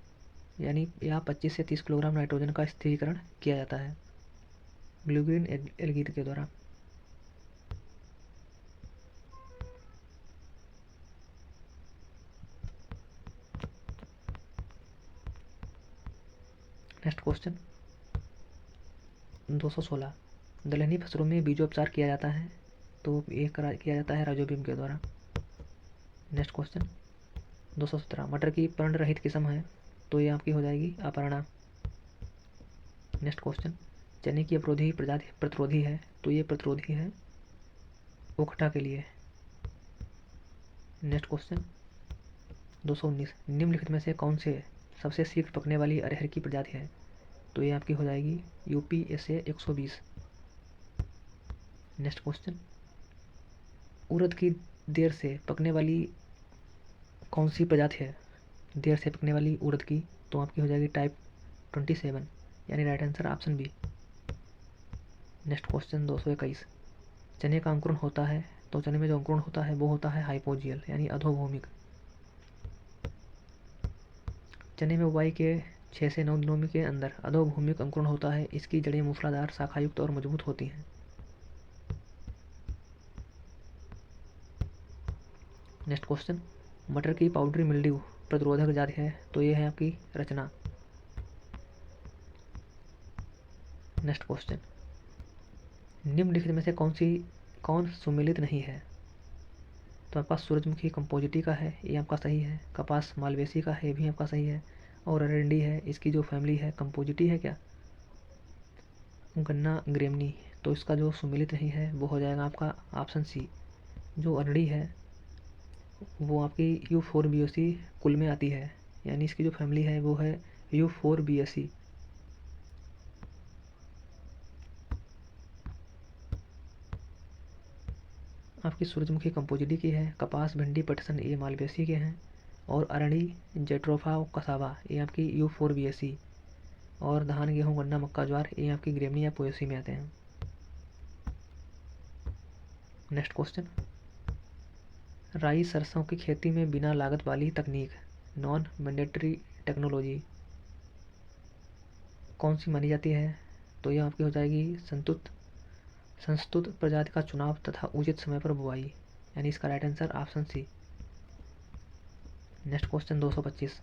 यानी या 25 से 30 किलोग्राम नाइट्रोजन का स्थिरीकरण किया जाता है ब्लू ग्रीन एल्गी के द्वारा। नेक्स्ट क्वेश्चन 216, दलहनी फसलों में बीजोपचार किया जाता है, तो ये किया जाता है राइजोबियम के द्वारा। नेक्स्ट क्वेश्चन 217, मटर की पर्ण रहित किस्म है, तो ये आपकी हो जाएगी अपर्णा। नेक्स्ट क्वेश्चन, चने की अवरोधी प्रजाति प्रतिरोधी है, तो ये प्रतिरोधी है उकठा के लिए। नेक्स्ट क्वेश्चन 219, निम्नलिखित में से कौन से सबसे शीघ्र पकने वाली अरहर की प्रजाति है, तो ये आपकी हो जाएगी UPSA 120। नेक्स्ट क्वेश्चन, उड़द की देर से पकने वाली कौन सी प्रजाति है, देर से पकने वाली उड़द की, तो आपकी हो जाएगी टाइप 27, यानी right answer option B. Next question 221, चने का अंकुरण होता है, तो चने में जो अंकुरण होता है वो होता है हाइपोजियल यानी अधोभूमिक। चने में बुवाई के 6 से 9 दिनों के अंदर अधोभूमिक अंकुरण होता है, इसकी जड़ें मूसलाधार, शाखायुक्त और मजबूत होती हैं। नेक्स्ट क्वेश्चन, मटर की पाउडरी मिल्ड्यू प्रतिरोधक जाति है, तो ये है आपकी रचना। नेक्स्ट क्वेश्चन, निम्नलिखित में से कौन सुमेलित नहीं है, तो आपके पास सूरजमुखी कंपोजिटी का है, ये आपका सही है। कपास मालवेसी का है, ये भी आपका सही है। और अरंडी है, इसकी जो फैमिली है कंपोजिटी है क्या, गन्ना ग्रेमनी, तो इसका जो सुमेलित नहीं है वो हो जाएगा आपका ऑप्शन सी। जो अरंडी है वो आपकी U4BAC कुल में आती है, यानी इसकी जो फैमिली है वो है U4BAC। आपकी सूरजमुखी कंपोजिटी की है। कपास, भिंडी, पटसन ये मालवेसी के हैं। और अरंडी, जेट्रोफा और कसावा ये आपकी U4BAC। और धान, गेहूँ, गन्ना, मक्का, ज्वार ये आपकी ग्रेमनी या पोएसी में आते हैं। नेक्स्ट क्वेश्चन, राई सरसों की खेती में बिना लागत वाली तकनीक, नॉन मैंडेटरी टेक्नोलॉजी कौन सी मानी जाती है, तो यह आपकी हो जाएगी संस्तुत प्रजाति का चुनाव तथा उचित समय पर बुआई, यानी इसका right answer option C. Next question 225,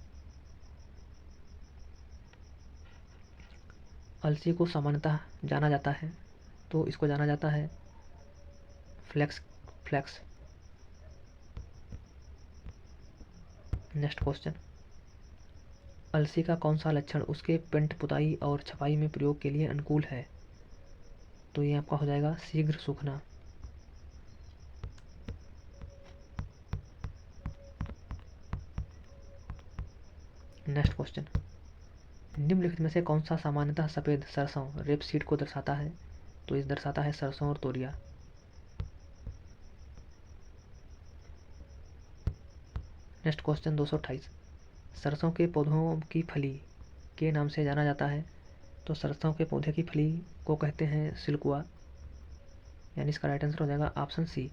अलसी को सामान्यतः जाना जाता है, तो इसको जाना जाता है फ्लैक्स। नेक्स्ट क्वेश्चन, अलसी का कौन सा लक्षण उसके पेंट, पुताई और छपाई में प्रयोग के लिए अनुकूल है, तो ये आपका हो जाएगा शीघ्र सूखना। नेक्स्ट क्वेश्चन, निम्नलिखित में से कौन सा सामान्यतः सफ़ेद सरसों रेपसीड को दर्शाता है, तो इस दर्शाता है सरसों और तोरिया। नेक्स्ट क्वेश्चन 228, सरसों के पौधों की फली के नाम से जाना जाता है, तो सरसों के पौधे की फली को कहते हैं सिल्कुआ, यानी इसका राइट आंसर हो जाएगा ऑप्शन सी।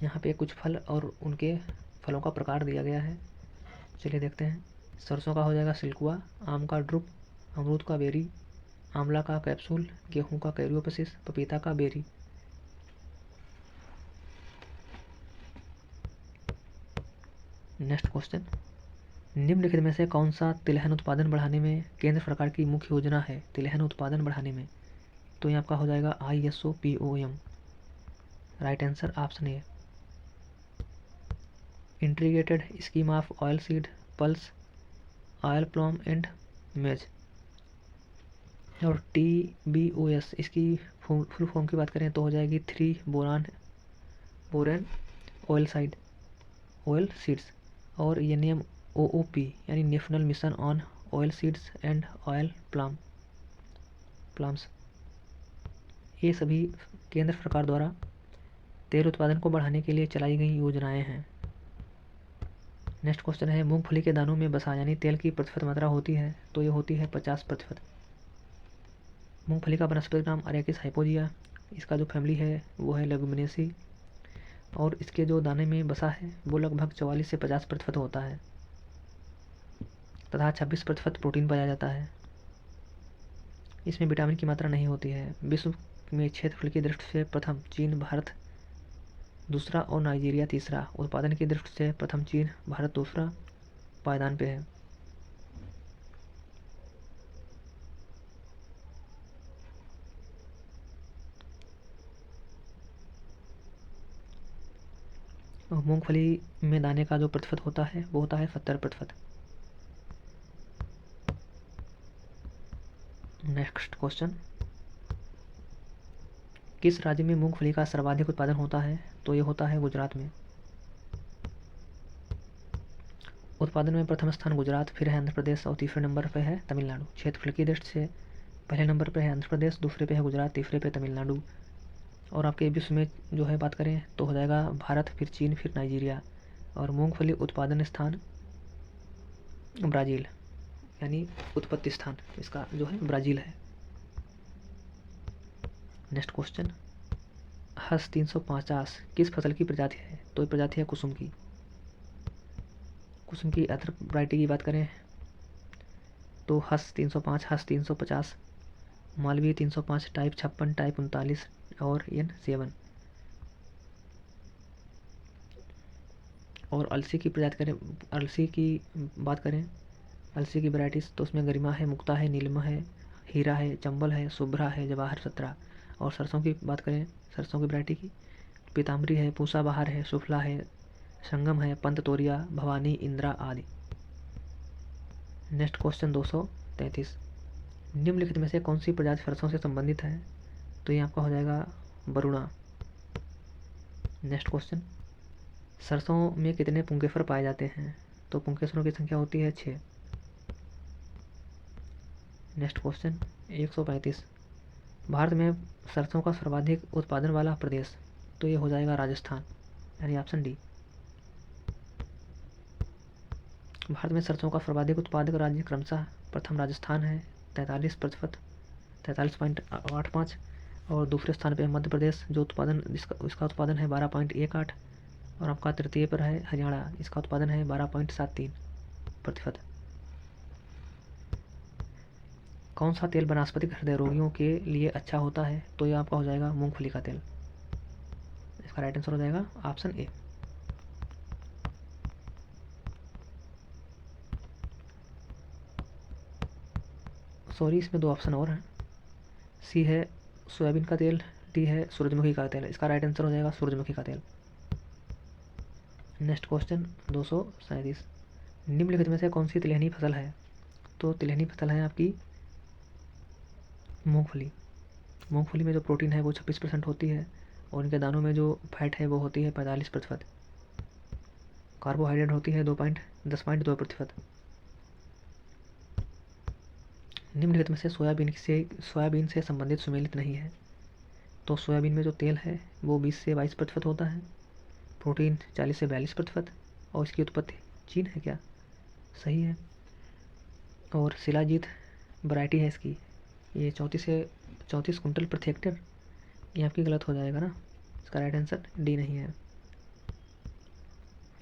यहाँ पे कुछ फल और उनके फलों का प्रकार दिया गया है, चलिए देखते हैं। सरसों का हो जाएगा सिल्कुआ, आम का ड्रुप, अमरूद का बेरी, आंवला का कैप्सूल, गेहूं का कैरियोपसिस, पपीता का बेरी। नेक्स्ट क्वेश्चन, निम्नलिखित में से कौन सा तिलहन उत्पादन बढ़ाने में केंद्र सरकार की मुख्य योजना है? तिलहन उत्पादन बढ़ाने में, तो ये आपका हो जाएगा ISOPOM। Right answer option A, integrated scheme of oil seed, pulse, oil palm and maize. और TBOS इसकी फुल फॉर्म की बात करें तो हो जाएगी 3 बोरान ऑयल सीड्स। और NMOOP यानी national mission on oil seeds and oil palms. ये सभी केंद्र सरकार द्वारा तेल उत्पादन को बढ़ाने के लिए चलाई गई योजनाएं हैं। नेक्स्ट क्वेश्चन है, मूंगफली के दानों में वसा यानी तेल की प्रतिशत मात्रा होती है? तो ये होती है 50%। मूंगफली का वनस्पतिक नाम अरेकिस हाइपोजिया। इसका जो फैमिली है वो है लेगुमिनेसी। और इसके जो दाने में वसा है वो लगभग 44 से 50% होता है तथा 26% प्रोटीन पाया जाता है। इसमें विटामिन की मात्रा नहीं होती है। विश्व में क्षेत्रफल की दृष्टि से प्रथम चीन, भारत दूसरा और नाइजीरिया तीसरा। उत्पादन की दृष्टि से प्रथम चीन, भारत दूसरा पायदान पे है। और मूंगफली में दाने का जो प्रतिशत होता है वो होता है 70%। नेक्स्ट क्वेश्चन, किस राज्य में मूंगफली का सर्वाधिक उत्पादन होता है? तो ये होता है गुजरात में। उत्पादन में प्रथम स्थान गुजरात, फिर है आंध्र प्रदेश और तीसरे नंबर पे है तमिलनाडु। क्षेत्रफल की दृष्टि से पहले नंबर पे है आंध्र प्रदेश, दूसरे पे है गुजरात, तीसरे पे तमिलनाडु। और आपके विश्व में जो है बात करें तो हो जाएगा भारत, फिर चीन, फिर नाइजीरिया। और मूंगफली उत्पादन स्थान ब्राज़ील, यानी उत्पत्ति स्थान इसका जो है ब्राज़ील है। नेक्स्ट क्वेश्चन, हस 350 किस फसल की प्रजाति है? तो ये प्रजाति है कुसुम की। कुसुम की अदर वैरायटी की बात करें तो हस 305, हस 350, मालवीय 305, टाइप 56, टाइप 39 और N7। और अलसी की बात करें अलसी की वैरायटीज़ तो उसमें गरिमा है, मुक्ता है, नीलमा है, हीरा है, चंबल है, शुभ्रा है, जवाहर 17। और सरसों की बात करें, सरसों की वैरायटी की पीताम्बरी है, पूसा बहार है, सुफला है, संगम है, पंत तोरिया, भवानी, इंदिरा आदि। नेक्स्ट क्वेश्चन 233, निम्नलिखित में से कौन सी प्रजाति सरसों से संबंधित है? तो ये आपका हो जाएगा वरुणा। नेक्स्ट क्वेश्चन, सरसों में कितने पुंकेसर पाए जाते हैं? तो पुंकेसरों की संख्या होती है 6। नेक्स्ट क्वेश्चन 135, भारत में सरसों का सर्वाधिक उत्पादन वाला प्रदेश? तो ये हो जाएगा राजस्थान, यानी ऑप्शन डी। भारत में सरसों का सर्वाधिक उत्पादक राज्य क्रमशः प्रथम राजस्थान है 43%, 43.85। और दूसरे स्थान पे है मध्य प्रदेश जो इसका उत्पादन है 12.18। और आपका तृतीय पर है हरियाणा, इसका उत्पादन है 12.73%। कौन सा तेल वनस्पतिक हृदय रोगियों के लिए अच्छा होता है? तो ये आपका हो जाएगा मूंगफली का तेल। इसका राइट आंसर हो जाएगा ऑप्शन ए। सॉरी, इसमें 2 ऑप्शन और हैं। सी है सोयाबीन का तेल, डी है सूरजमुखी का तेल। इसका राइट आंसर हो जाएगा सूरजमुखी का तेल। नेक्स्ट क्वेश्चन 237, निम्नलिखित में से कौन सी तिलहनी फसल है? तो तिलहनी फसल है आपकी मूंगफली। मूंगफली में जो प्रोटीन है वो 26% होती है और इनके दानों में जो फैट है वो होती है 45%। कार्बोहाइड्रेट होती है 10.2%। निम्नलिखित में से सोयाबीन से संबंधित सुमेलित नहीं है? तो सोयाबीन में जो तेल है वो 20 से 22% होता है, प्रोटीन 40 से 42%। और इसकी उत्पत्ति चीन है क्या? सही है। और शिलाजीत वैरायटी है इसकी, ये 34 कुंटल प्रति हेक्टेयर। ये आपकी गलत हो जाएगा ना, इसका राइट आंसर डी नहीं है।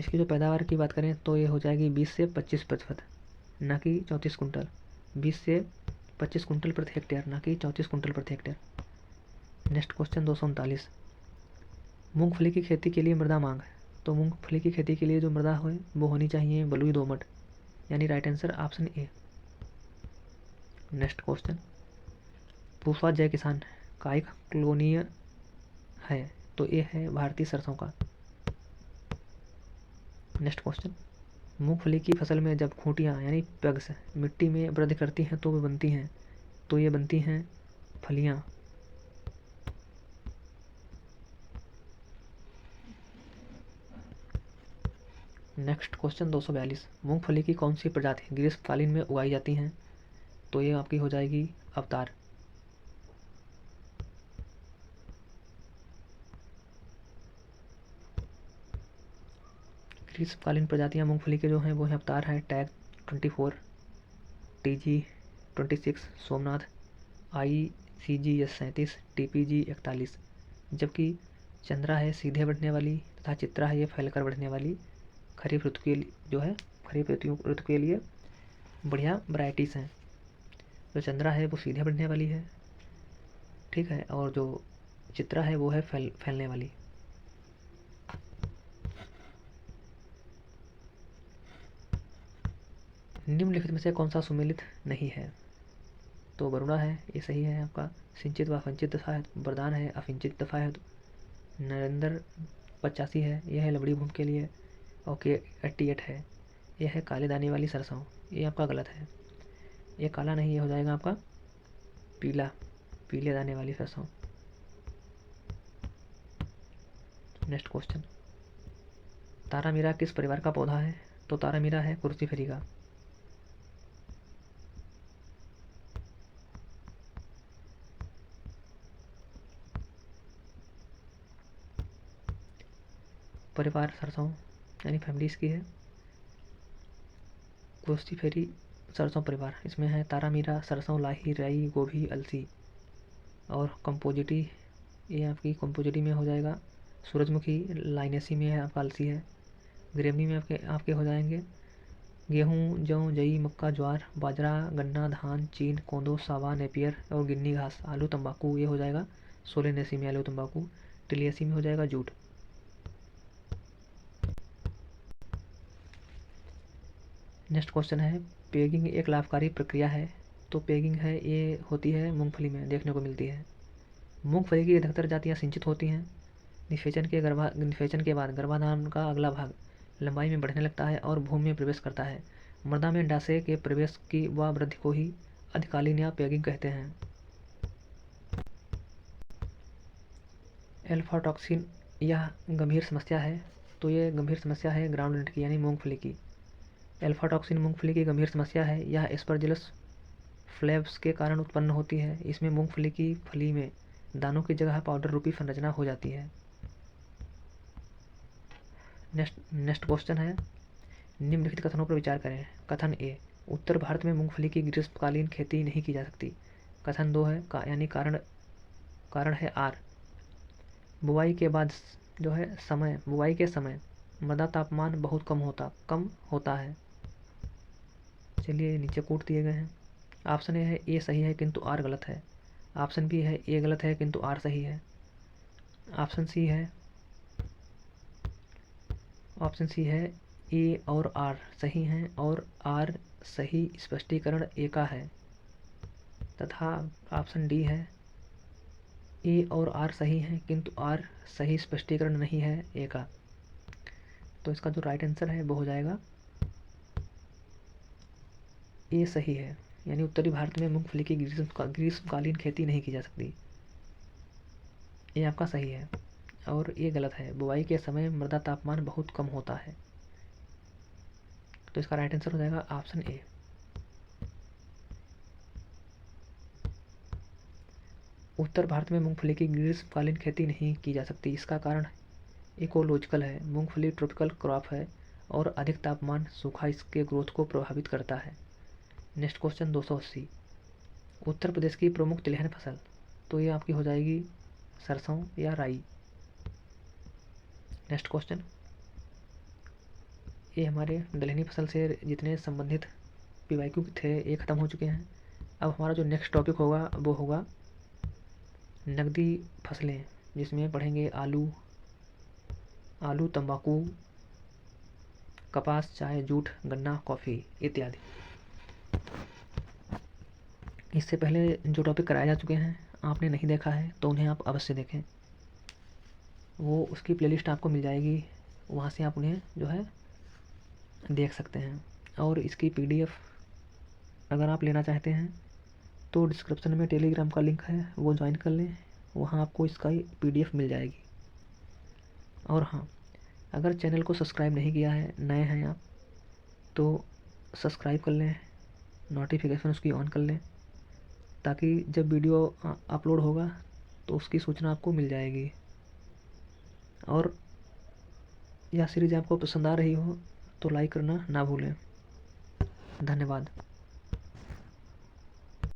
इसकी जो पैदावार की बात करें तो ये हो जाएगी 20 से 25%। ना कि 34 कुंटल। 20 से 25 कुंटल प्रति हेक्टेयर, ना कि 34 कुंटल प्रति हेक्टेयर। नेक्स्ट क्वेश्चन 239, मूंगफली की खेती के लिए मृदा मांग। तो मूंगफली की खेती के लिए जो मृदा हो वो होनी चाहिए बलुई दोमट, यानी राइट आंसर ऑप्शन ए। नेक्स्ट क्वेश्चन, पूसा जय किसान का एक क्लोनीय है, तो ये है भारतीय सरसों का। नेक्स्ट क्वेश्चन, मूंगफली की फसल में जब खूंटियाँ यानी पग्स मिट्टी में वृद्धि करती हैं तो वे बनती हैं, तो ये बनती हैं फलियाँ। नेक्स्ट क्वेश्चन 242, मूंगफली की कौन सी प्रजाति ग्रीष्मकालीन में उगाई जाती हैं, तो ये आपकी हो जाएगी अवतार। ग्रीष्मकालीन प्रजातियाँ मूंगफली के जो हैं वो हैं अवतार है, tag 24, TG 26, Somnath, ICGS 37, TPG 41। जबकि चंद्रा है सीधे बढ़ने वाली तथा चित्रा है ये फैलकर बढ़ने वाली खरीफ ऋतु के लिए जो है खरीफ ऋतु के लिए बढ़िया वैरायटीज़ हैं। जो चंद्रा है वो सीधे बढ़ने वाली है, ठीक है, और जो चित्रा है वो है फैलने वाली। निम्नलिखित में से कौन सा सुमेलित नहीं है, तो वरुणा है ये सही है आपका। सिंचित व असिंचित दफा है, वरदान है असिंचित दफा है। नरेंद्र 85 है, यह है लबड़ी भूमि के लिए। ओके 88 है, यह है काले दाने वाली सरसों, ये आपका गलत है। ये काला नहीं, ये हो जाएगा आपका पीला, पीले दाने वाली सरसों। नेक्स्ट क्वेश्चन, तारामीरा किस परिवार का पौधा है, तो तारामीरा है कुर्सीफेरी का। परिवार सरसों यानी फैमिली इसकी है कुर्सीफेरी सरसों परिवार। इसमें है तारामीरा, सरसों, लाही, राई, गोभी, अलसी। और कंपोजिटी, ये आपकी कंपोजिटी में हो जाएगा सूरजमुखी, लाइनेसी में है आपका अलसी है। ग्रेमनी में आपके आपके हो जाएंगे गेहूँ, जौ, जई, मक्का, ज्वार, बाजरा, गन्ना, धान, चीन, कोंदो, सावा, नेपियर और गिन्नी घास। आलू, तंबाकू, ये हो जाएगा सोलेनेसी में आलू तंबाकू। टिलियसी में हो जाएगा जूट। नेक्स्ट क्वेश्चन है, पेगिंग एक लाभकारी प्रक्रिया है, तो पेगिंग है ये होती है मूंगफली में देखने को मिलती है। मूंगफली की अधिकतर जातियाँ सिंचित होती हैं। निषेचन के बाद गर्भाधान का अगला भाग लंबाई में बढ़ने लगता है और भूमि में प्रवेश करता है। मृदा में अंडाशय के प्रवेश की व वृद्धि को ही अधिकालीन या पेगिंग कहते हैं। एल्फाटॉक्सिन यह गंभीर समस्या है, तो ये गंभीर समस्या है ग्राउंडनट की यानी मूंगफली की। एल्फाटॉक्सिन मूंगफली की गंभीर समस्या है, यह एस्परजिलस फ्लेव्स के कारण उत्पन्न होती है। इसमें मूंगफली की फली में दानों की जगह पाउडर रूपी संरचना हो जाती है। नेक्स्ट क्वेश्चन है, निम्नलिखित कथनों पर विचार करें। कथन ए, उत्तर भारत में मूंगफली की ग्रीष्मकालीन खेती नहीं की जा सकती। कथन दो है यानी कारण है आर, बुआई के बाद जो है समय, बुआई के समय मृदा तापमान बहुत कम होता है। चलिए नीचे कोट दिए गए हैं। ऑप्शन ए है ए सही है किंतु आर गलत है। ऑप्शन बी है ए गलत है किंतु आर सही है। ऑप्शन सी है ए और आर सही हैं और आर सही स्पष्टीकरण ए का है। तथा ऑप्शन डी है ए और आर सही हैं किंतु आर सही स्पष्टीकरण नहीं है ए का। तो इसका जो राइट आंसर है वो हो जाएगा ए सही है, यानी उत्तरी भारत में मूंगफली की ग्रीष्मकालीन खेती नहीं की जा सकती। ये आपका सही है और ये गलत है, बुवाई के समय मृदा तापमान बहुत कम होता है। तो इसका राइट आंसर हो जाएगा ऑप्शन ए। उत्तर भारत में मूंगफली की ग्रीष्मकालीन खेती नहीं की जा सकती, इसका कारण इकोलॉजिकल है। मूंगफली ट्रॉपिकल क्रॉप है और अधिक तापमान सूखा इसके ग्रोथ को प्रभावित करता है। नेक्स्ट क्वेश्चन 280, उत्तर प्रदेश की प्रमुख तिलहन फसल, तो ये आपकी हो जाएगी सरसों या राई। नेक्स्ट क्वेश्चन, ये हमारे दलहनी फसल से जितने संबंधित पीवाईक्यू थे ये ख़त्म हो चुके हैं। अब हमारा जो नेक्स्ट टॉपिक होगा वो होगा नकदी फसलें, जिसमें पढ़ेंगे आलू, तंबाकू, कपास, चाय, जूट, गन्ना, कॉफ़ी इत्यादि। इससे पहले जो टॉपिक कराए जा चुके हैं आपने नहीं देखा है तो उन्हें आप अवश्य देखें, वो उसकी प्लेलिस्ट आपको मिल जाएगी, वहाँ से आप उन्हें जो है देख सकते हैं। और इसकी पीडीएफ अगर आप लेना चाहते हैं तो डिस्क्रिप्शन में टेलीग्राम का लिंक है, वो ज्वाइन कर लें, वहाँ आपको इसका पीडीएफ मिल जाएगी। और हाँ, अगर चैनल को सब्सक्राइब नहीं किया है, नए हैं आप, तो सब्सक्राइब कर लें, नोटिफिकेशन उसकी ऑन कर लें, ताकि जब वीडियो अपलोड होगा तो उसकी सूचना आपको मिल जाएगी। और यह सीरीज़ आपको पसंद आ रही हो तो लाइक करना ना भूलें। धन्यवाद।